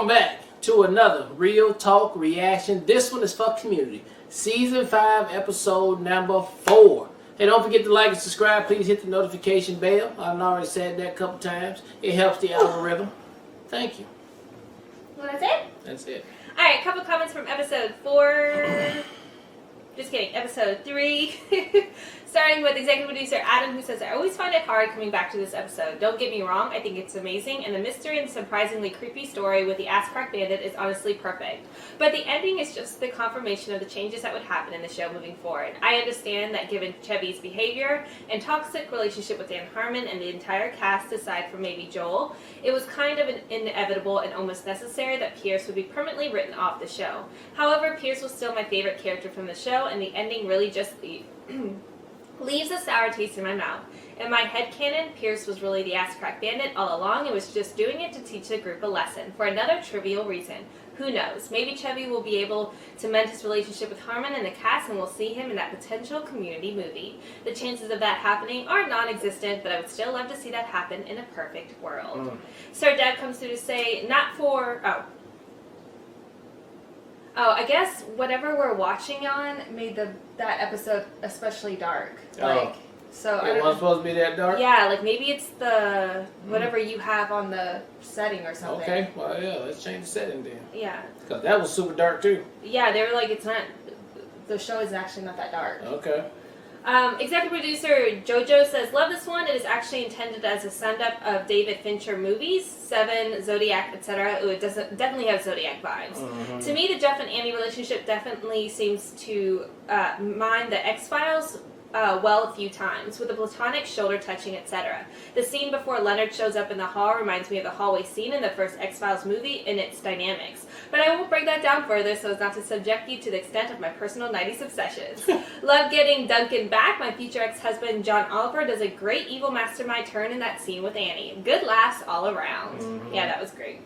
Welcome back to another Real Talk Reaction. This one is for Community. Season 5, episode number 4. Hey, don't forget to like and subscribe. Please hit the notification bell. I've already said that a couple times. It helps the algorithm. Thank you. Well, that's it? That's it. Alright, a couple comments from episode 4. Just kidding, episode 3. Starting with executive producer Adam, who says, I always find it hard coming back to this episode. Don't get me wrong, I think it's amazing, and the mystery and surprisingly creepy story with the ass-crack bandit is honestly perfect. But the ending is just the confirmation of the changes that would happen in the show moving forward. I understand that given Chevy's behavior and toxic relationship with Dan Harmon and the entire cast aside from maybe Joel, it was kind of inevitable and almost necessary that Pierce would be permanently written off the show. However, Pierce was still my favorite character from the show, and the ending really just leaves a sour taste in my mouth. In my headcanon, Pierce was really the ass-crack bandit all along and was just doing it to teach the group a lesson, for another trivial reason. Who knows? Maybe Chevy will be able to mend his relationship with Harmon and the cast, and we'll see him in that potential Community movie. The chances of that happening are non-existent, but I would still love to see that happen in a perfect world. Sir Deb comes through to say, not for... Oh, I guess whatever we're watching on made that episode especially dark. Like, so it wasn't supposed to be that dark? Yeah, like maybe it's the whatever you have on the setting or something. Okay, well, yeah, let's change the setting then. Yeah. Because that was super dark too. Yeah, they were like, it's not, the show is actually not that dark. Okay. Executive producer JoJo says, love this one. It is actually intended as a send-up of David Fincher movies, Seven, Zodiac, etc. It doesn't definitely have Zodiac vibes. To me, the Jeff and Annie relationship definitely seems to mime the X-Files well a few times, with the platonic shoulder touching, etc. The scene before Leonard shows up in the hall reminds me of the hallway scene in the first X-Files movie in its dynamics. But I won't break that down further so as not to subject you to the extent of my personal 90s obsessions. Love getting Duncan back. My future ex-husband John Oliver does a great evil mastermind turn in that scene with Annie. Good laughs all around. Yeah, that was great.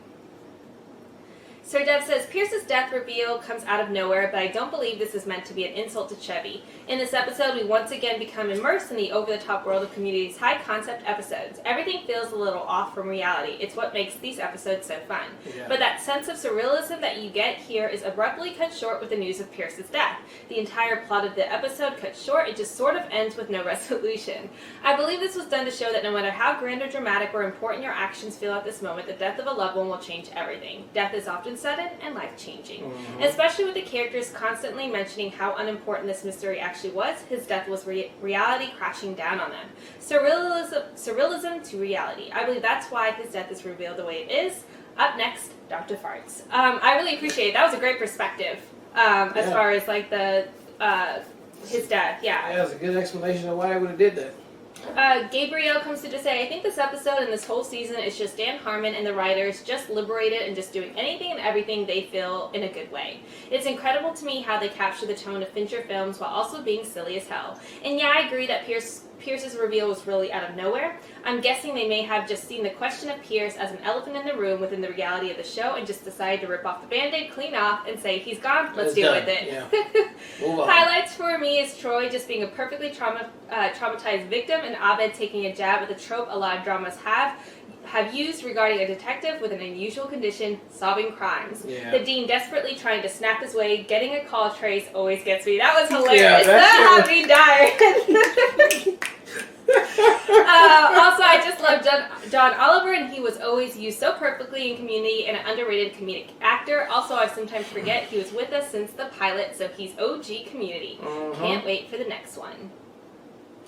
Sir Dev says, Pierce's death reveal comes out of nowhere, but I don't believe this is meant to be an insult to Chevy. In this episode, we once again become immersed in the over-the-top world of Community's high-concept episodes. Everything feels a little off from reality. It's what makes these episodes so fun. Yeah. But that sense of surrealism that you get here is abruptly cut short with the news of Pierce's death. The entire plot of the episode cut short, it just sort of ends with no resolution. I believe this was done to show that no matter how grand or dramatic or important your actions feel at this moment, the death of a loved one will change everything. Death is often sudden and life-changing. Especially with the characters constantly mentioning how unimportant this mystery actually was, his death was reality crashing down on them. Surrealism to reality. I believe that's why his death is revealed the way it is. Up next, Dr. Farts. I really appreciate it. That was a great perspective as far as like the his death. Yeah, that was a good explanation of why I would have did that. Gabriel comes to say, I think this episode and this whole season is just Dan Harmon and the writers just liberated and just doing anything and everything they feel in a good way. It's incredible to me how they capture the tone of Fincher films while also being silly as hell. And yeah, I agree that Pierce's reveal was really out of nowhere. I'm guessing they may have just seen the question of Pierce as an elephant in the room within the reality of the show and just decided to rip off the band-aid, clean off, and say, he's gone, let's deal with it. Yeah. Highlights for me is Troy just being a perfectly traumatized victim and Abed taking a jab at the trope a lot of dramas have used regarding a detective with an unusual condition solving crimes. Yeah. The dean desperately trying to snap his way, getting a call trace always gets me. That was hilarious. That had me dying. Also, I just love John Oliver, and he was always used so perfectly in Community and an underrated comedic actor. Also, I sometimes forget he was with us since the pilot, so he's OG Community. Can't wait for the next one.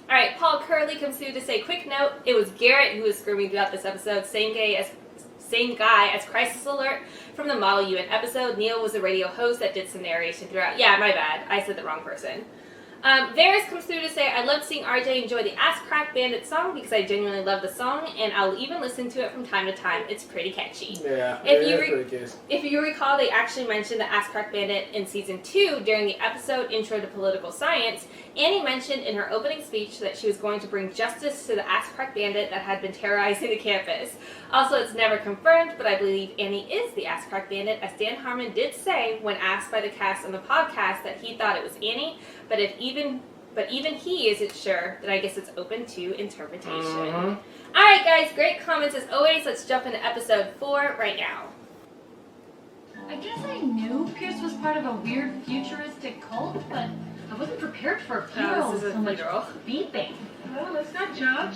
Alright, Paul Curley comes through to say, quick note, it was Garrett who was screaming throughout this episode, same guy as Crisis Alert from the Model UN episode. Neil was the radio host that did some narration throughout. Yeah, my bad. I said the wrong person. Varys comes through to say, I love seeing RJ enjoy the Ass Crack Bandit song because I genuinely love the song, and I'll even listen to it from time to time. It's pretty catchy. Yeah, if you recall, they actually mentioned the Ass Crack Bandit in Season 2 during the episode Intro to Political Science. Annie mentioned in her opening speech that she was going to bring justice to the Ass Crack Bandit that had been terrorizing the campus. Also, it's never confirmed, but I believe Annie is the Ass Crack Bandit, as Dan Harmon did say when asked by the cast on the podcast that he thought it was Annie, but even he isn't sure, then I guess it's open to interpretation. Alright guys, great comments as always. Let's jump into episode 4 right now. I guess I knew Pierce was part of a weird futuristic cult, but I wasn't prepared for a funeral this is with a so much funeral. beeping. Well, let's not judge.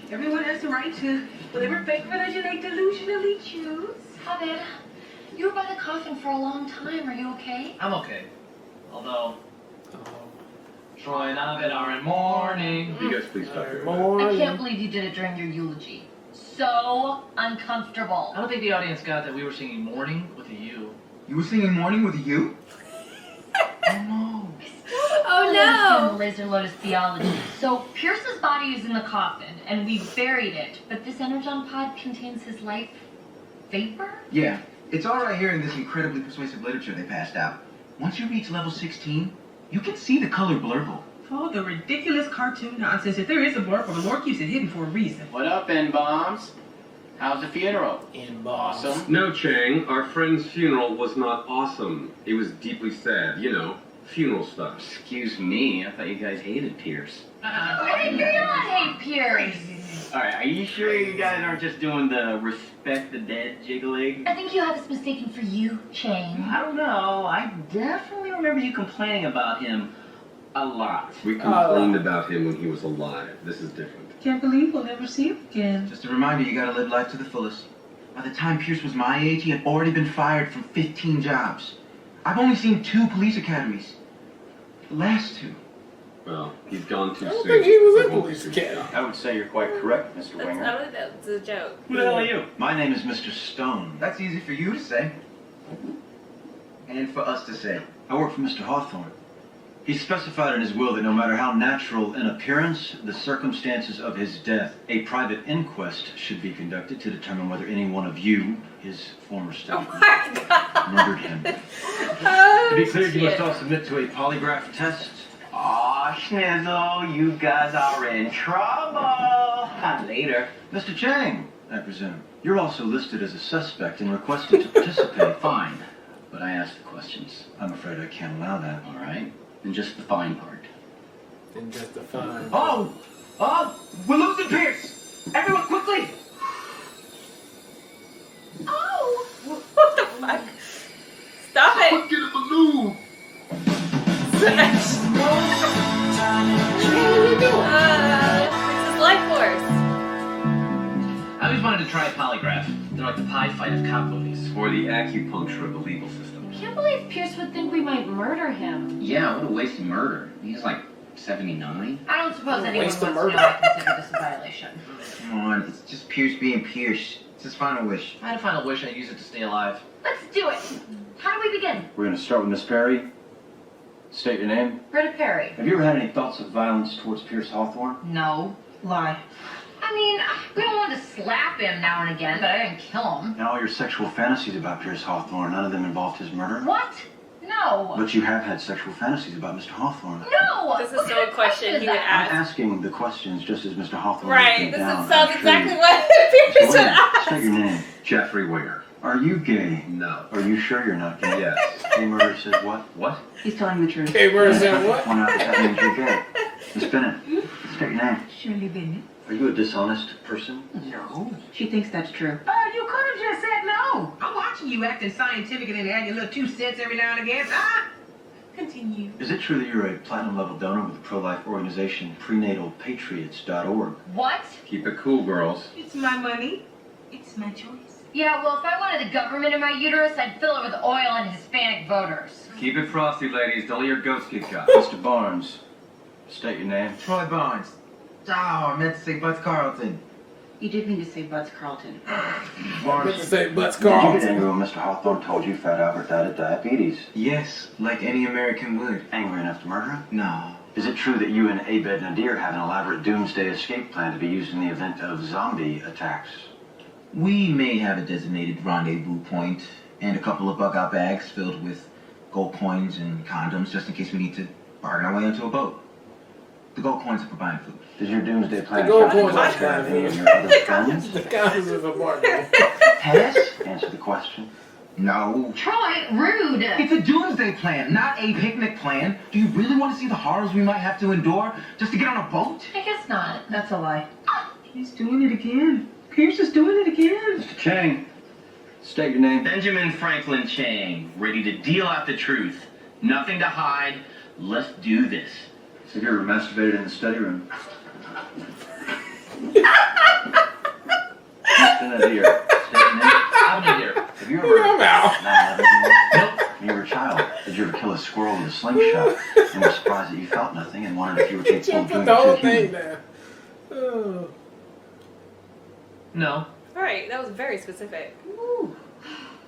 Everyone has the right to whatever fake religion they delusionally choose. Abed, you were by the coffin for a long time. Are you okay? I'm okay. Although, Troy and Abed are in mourning. You guys please stop doing that. I can't believe you did it during your eulogy. So uncomfortable. I don't think the audience got that we were singing mourning with a U. You were singing Morning with you? Oh no! Laser Lotus theology. So Pierce's body is in the coffin, and we buried it. But this energon pod contains his life vapor. Yeah, it's all right hearing this incredibly persuasive literature they passed out. Once you reach level 16, you can see the color blurple. For the ridiculous cartoon nonsense, if there is a blurb, the Lord keeps it hidden for a reason. What up, N-bombs? How's the funeral? Awesome. No, Chang, our friend's funeral was not awesome. It was deeply sad, you know, funeral stuff. Excuse me, I thought you guys hated Pierce. I do not hate Pierce. Alright, are you sure you guys aren't just doing the respect the dead jiggling? I think you have us mistaken for you, Chang. I don't know, I definitely remember you complaining about him a lot. We complained about him when he was alive. This is different. Can't believe we'll never see him again. Just a reminder, you gotta live life to the fullest. By the time Pierce was my age, he had already been fired from 15 jobs. I've only seen 2 police academies. The last 2. Well, he's gone too I soon. don't think he was It in won't Police be Academy. I would say you're quite correct, Mr. That's, Winger. I don't think that's a joke. Who the hell are you? My name is Mr. Stone. That's easy for you to say. And for us to say. I work for Mr. Hawthorne. He specified in his will that no matter how natural in appearance the circumstances of his death, a private inquest should be conducted to determine whether any one of you, his former staff, murdered him. To be clear, you must all submit to a polygraph test. Aw, Schnizzle, you guys are in trouble. Later. Mr. Chang, I presume. You're also listed as a suspect and requested to participate. Fine, but I asked the questions. I'm afraid I can't allow that. All right, and just the fine part. And just a fine. Oh! We're losing Pierce! Everyone, quickly! Oh! What the fuck? Stop it! Get a balloon! It's his life force. I always wanted to try a polygraph. They're like the pie fight of cop movies. Or the acupuncture of the legal system. I can't believe Pierce would think we might murder him. Yeah, what a waste of murder. He's like 79. I don't suppose anyone Waste wants of to murder. know I consider this a violation. Come on, it's just Pierce being Pierce. It's his final wish. I had a final wish I'd use it to stay alive. Let's do it. How do we begin? We're going to start with Miss Perry. State your name. Britta Perry. Have you ever had any thoughts of violence towards Pierce Hawthorne? No. Lie. I mean, we don't want to slap him now and again, but I didn't kill him. And all your sexual fantasies about Pierce Hawthorne, none of them involved his murder? What? No. But you have had sexual fantasies about Mr. Hawthorne. No! This is What so kind a of question he would that? I'm ask. asking the questions just as Mr. Hawthorne Right, came this down. sounds I'm exactly sure what you- Pierce would State ask. your name. Jeffrey Winger. Are you gay? No. Are you sure you're not gay? Yes. Gay murder says what? What? He's telling the truth. Okay, where's that what? Point out that means you're gay. Miss Bennett, state your name. Shirley Bennett. Are you a dishonest person? No. She thinks that's true. You could have just said no. I'm watching you acting scientific and then adding your little 2 cents every now and again. Continue. Is it true that you're a platinum level donor with the pro-life organization prenatalpatriots.org? What? Keep it cool, girls. It's my money. It's my choice. Yeah, well, if I wanted the government in my uterus, I'd fill it with oil and Hispanic voters. Keep it frosty, ladies. Don't let your ghosts get got. Mr. Barnes, state your name. Troy Barnes. Oh, I meant to say Butts Carlton. You did mean to say Butts Carlton. Meant to say Butts Did you get Carlton. angry when Mr. Hawthorne told you Fat Albert died of diabetes? Yes, like any American would. Angry enough to murder him? No. Is it true that you and Abed Nadir have an elaborate doomsday escape plan to be used in the event of zombie attacks? We may have a designated rendezvous point and a couple of bug-out bags filled with gold coins and condoms just in case we need to bargain our way into a boat. The gold coins are for buying food. Does your doomsday plan The gold capture coins the are lifespan of fine. any of your other friends? The guys is a bargain. Pass? Answer the question. No. Troy, rude. It's a doomsday plan, not a picnic plan. Do you really want to see the horrors we might have to endure just to get on a boat? I guess not. That's a lie. He's doing it again. Pierce is doing it again. Mr. Chang, State your name. Benjamin Franklin Chang, ready to deal out the truth. Nothing to hide. Let's do this. Have you ever masturbated in the study room? Mr. Nadir. State your name. I'm Nadir. Have you ever... Nope. When you were a child, did you ever kill a squirrel with a slingshot and were surprised that you felt nothing and wondered if you were capable of doing the whole it to a thing human? now. Oh. No. Alright, that was very specific.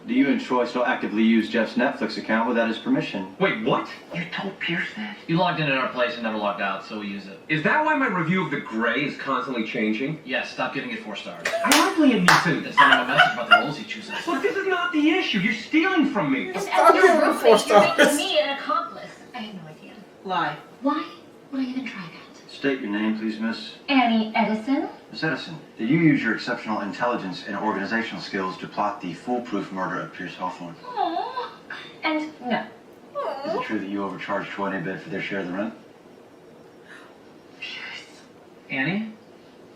Do you and Troy still actively use Jeff's Netflix account without his permission? Wait, what? You told Pierce that? You logged in at our place and never logged out, so we use it. Is that why my review of The Grey is constantly changing? Yes, stop giving it 4 stars. I like Liam Neeson. It's not a message about the roles he chooses. Look, this is not the issue. You're stealing from me. And Stop as your giving her 4 roommate, you're stars. making me an accomplice. I have no idea. Lie. Why would I even try that? State your name, please, Miss. Annie Edison? Miss Edison, did you use your exceptional intelligence and organizational skills to plot the foolproof murder of Pierce Hawthorne? Aww. And no. Is it true that you overcharged Troy and Abed for their share of the rent? Pierce. Annie?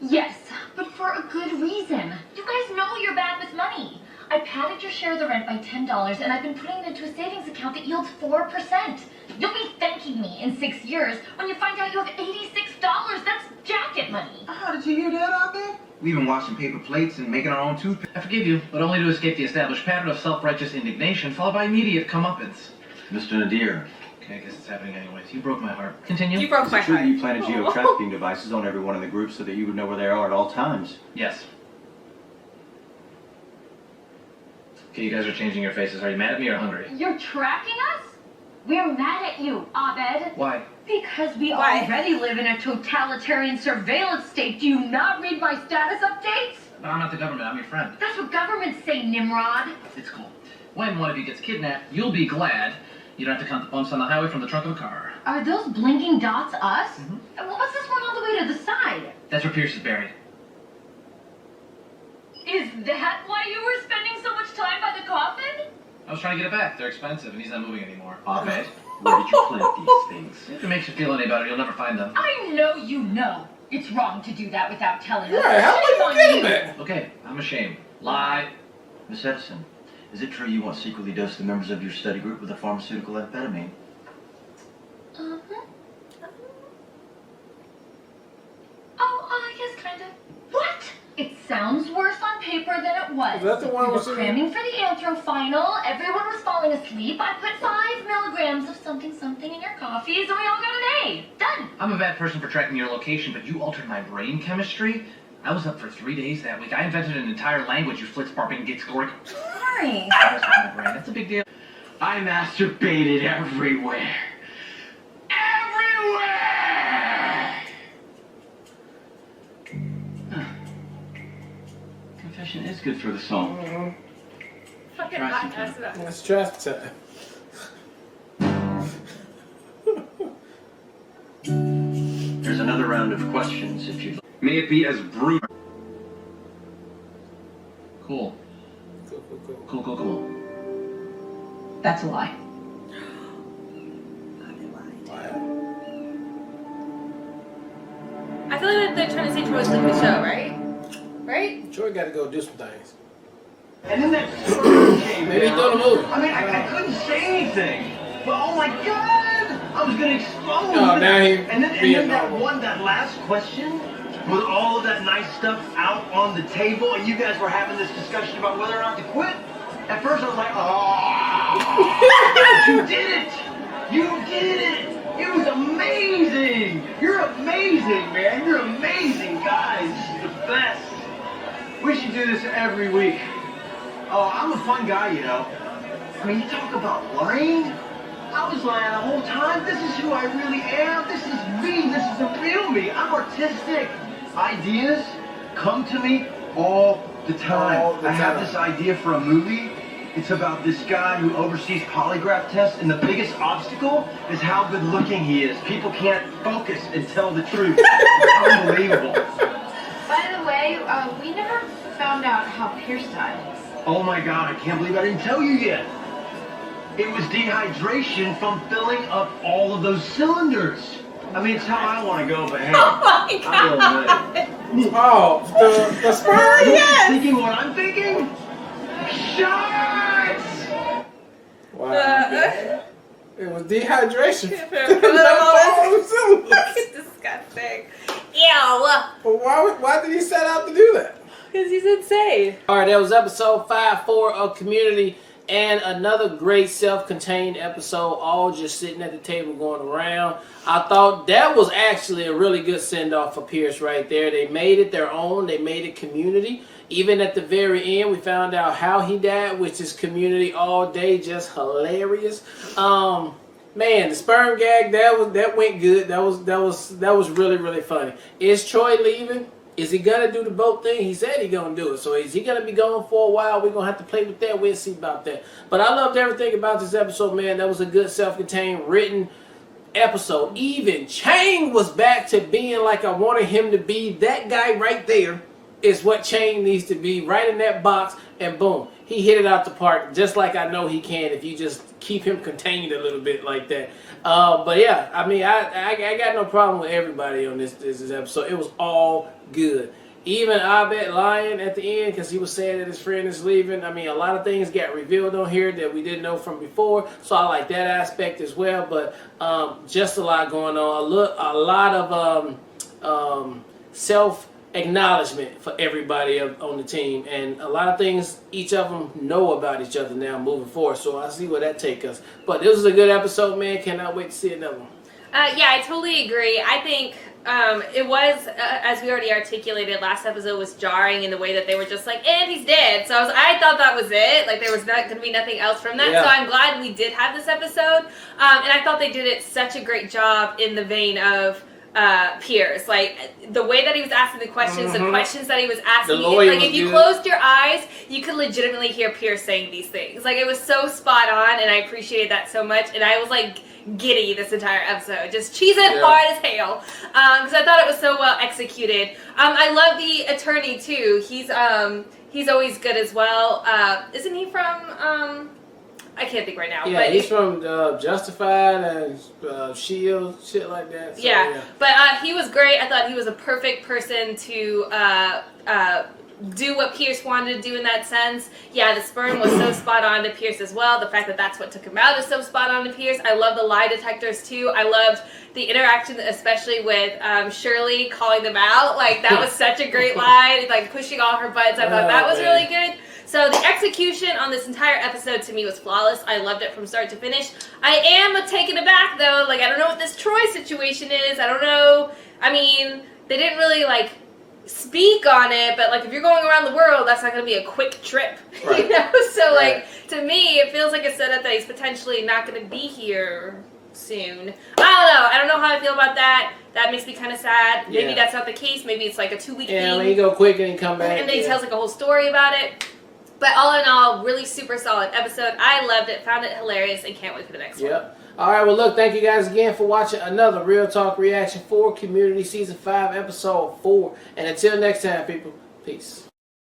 Yes, but for a good reason. You guys know you're bad with money. I padded your share of the rent by $10, and I've been putting it into a savings account that yields 4%. You'll be thanking me in 6 years when you find out you have $86. That's jacket money. How did you hear that, Abed? We've been washing paper plates and making our own toothpaste. I forgive you, but only to escape the established pattern of self-righteous indignation followed by immediate comeuppance. Mr. Nadir, Okay, I guess it's happening anyways. You broke my heart. Continue. You broke my is it true heart. that you planted geo-trafficking devices on everyone in the group so that you would know where they are at all times? Yes. Okay, you guys are changing your faces. Are you mad at me or hungry? You're tracking us? We're mad at you, Abed. Why? Because we Why? already live in a totalitarian surveillance state. Do you not read my status updates? But I'm not the government. I'm your friend. That's what governments say, Nimrod. It's cool. When one of you gets kidnapped, you'll be glad you don't have to count the bumps on the highway from the trunk of a car. Are those blinking dots us? Mhm. And what's this one all the way to the side? That's where Pierce is buried. Is that why you were spending so much time by the coffin? I was trying to get it back. They're expensive, and he's not moving anymore. Abed, where did you plant these things? If it makes you feel any better, you'll never find them. I know you know. It's wrong to do that without telling us. Right, how Shame are on you getting that? Okay, I'm ashamed. Lie. Miss Edison, is it true you once secretly dosed the members of your study group with a pharmaceutical amphetamine? Uh-huh. Oh, yes, kind of. What? It sounds worse on paper than it was. Is that the one we were with the- cramming for the anthro final. Everyone was falling asleep. I put 5 milligrams of something in your coffees, and we all got an A. Done. I'm a bad person for tracking your location, but you altered my brain chemistry. I was up for 3 days that week. I invented an entire language, you flitz-barping git-scoring. Sorry. That's my brain. That's a big deal. I masturbated everywhere. Everywhere! Confession is good for the soul. Fucking Try hot sometime. ass it up. It's traffic time. There's another round of questions if you'd like. May it be as brutal. Cool. Cool, cool, cool. Cool, cool, cool. That's a lie. Wow. I feel like they're trying to say Troy's leaving the show, right? Right? Troy got to go do some things. And then that sperm came Maybe he's down. doing a movie. I mean, I couldn't say anything. But oh my god! I was gonna explode. Oh, now he and then being that normal. that last question with all of that nice stuff out on the table, and you guys were having this discussion about whether or not to quit. At first I was like, oh, you did it! You did it! It was amazing! You're amazing, man! You're amazing, guys! This is the best! We should do this every week. Oh, I'm a fun guy, you know. I mean, you talk about lying. I was lying the whole time. This is who I really am. This is me. This is the real me. I'm artistic. Ideas come to me all the time. All the I have time. this idea for a movie. It's about this guy who oversees polygraph tests, and the biggest obstacle is how good looking he is. People can't focus and tell the truth. It's unbelievable. By the way, we never found out how Pierce died. Oh my god, I can't believe I didn't tell you yet. It was dehydration from filling up all of those cylinders. I mean, it's how I want to go, but hey, Oh my I'm going with it. Oh, the sperm? You're Yes! thinking what I'm thinking? Shots! Wow. It was dehydration. Disgusting. Ew. But why did he set out to do that? Because he's insane. All right, that was episode 5-4 of Community, and another great self-contained episode, all just sitting at the table going around. I thought that was actually a really good send-off for Pierce right there. They made it their own. They made it Community. Even at the very end, we found out how he died, which is Community all day, just hilarious. Man, the sperm gag, that went good. That was really, really funny. Is Troy leaving? Is he gonna do the boat thing? He said he's gonna do it. So is he gonna be gone for a while? We're gonna have to play with that. We'll see about that. But I loved everything about this episode, man. That was a good self-contained written episode. Even Chang was back to being like I wanted him to be. That guy right there is what Chang needs to be, right in that box, and boom. He hit it out the park just like I know he can if you just keep him contained a little bit like that. But yeah, I mean, I got no problem with everybody on this episode. It was all good. Even Abed lying at the end because he was saying that his friend is leaving. I mean, a lot of things got revealed on here that we didn't know from before. So I like that aspect as well. But just a lot going on. A lot of self-acknowledgement for everybody on the team. And a lot of things each of them know about each other now moving forward. So I see where that takes us. But this was a good episode, man. Cannot wait to see another one. Yeah, I totally agree. I think it was, as we already articulated, last episode was jarring in the way that they were just like, and he's dead. So I thought that was it. Like, there was not going to be nothing else from that. Yeah. So I'm glad we did have this episode. And I thought they did it such a great job in the vein of Pierce. Like, the way that he was asking the questions, the questions that he was asking. Like, if you closed your eyes, you could legitimately hear Pierce saying these things. Like, it was so spot on, and I appreciated that so much. And I was like, giddy this entire episode, just cheesing hard as hell, because I thought it was so well executed. I love the attorney too. He's always good as well. Isn't he from I can't think right now. Yeah, but he's from Justified and Shield, shit like that. So, yeah, but he was great. I thought he was a perfect person to do what Pierce wanted to do in that sense. Yeah, the sperm was so spot on to Pierce as well. The fact that that's what took him out is so spot on to Pierce. I love the lie detectors too. I loved the interaction, especially with Shirley calling them out. Like, that was such a great line, like pushing all her buttons. I thought that was really good. So the execution on this entire episode to me was flawless. I loved it from start to finish. I am taken aback though. Like, I don't know what this Troy situation is. I don't know. I mean, they didn't really like speak on it, but like, if you're going around the world, that's not going to be a quick trip, right. You know? So like, to me, it feels like a setup that he's potentially not going to be here soon. I don't know how I feel about that. That makes me kind of sad. Maybe that's not the case. Maybe it's like a 2-week thing. Yeah, when you go quick and come back. And then he tells like a whole story about it. But all in all, really super solid episode. I loved it, found it hilarious, and can't wait for the next one. All right, well, look, thank you guys again for watching another Real Talk Reaction for Community Season 5, Episode 4. And until next time, people, peace.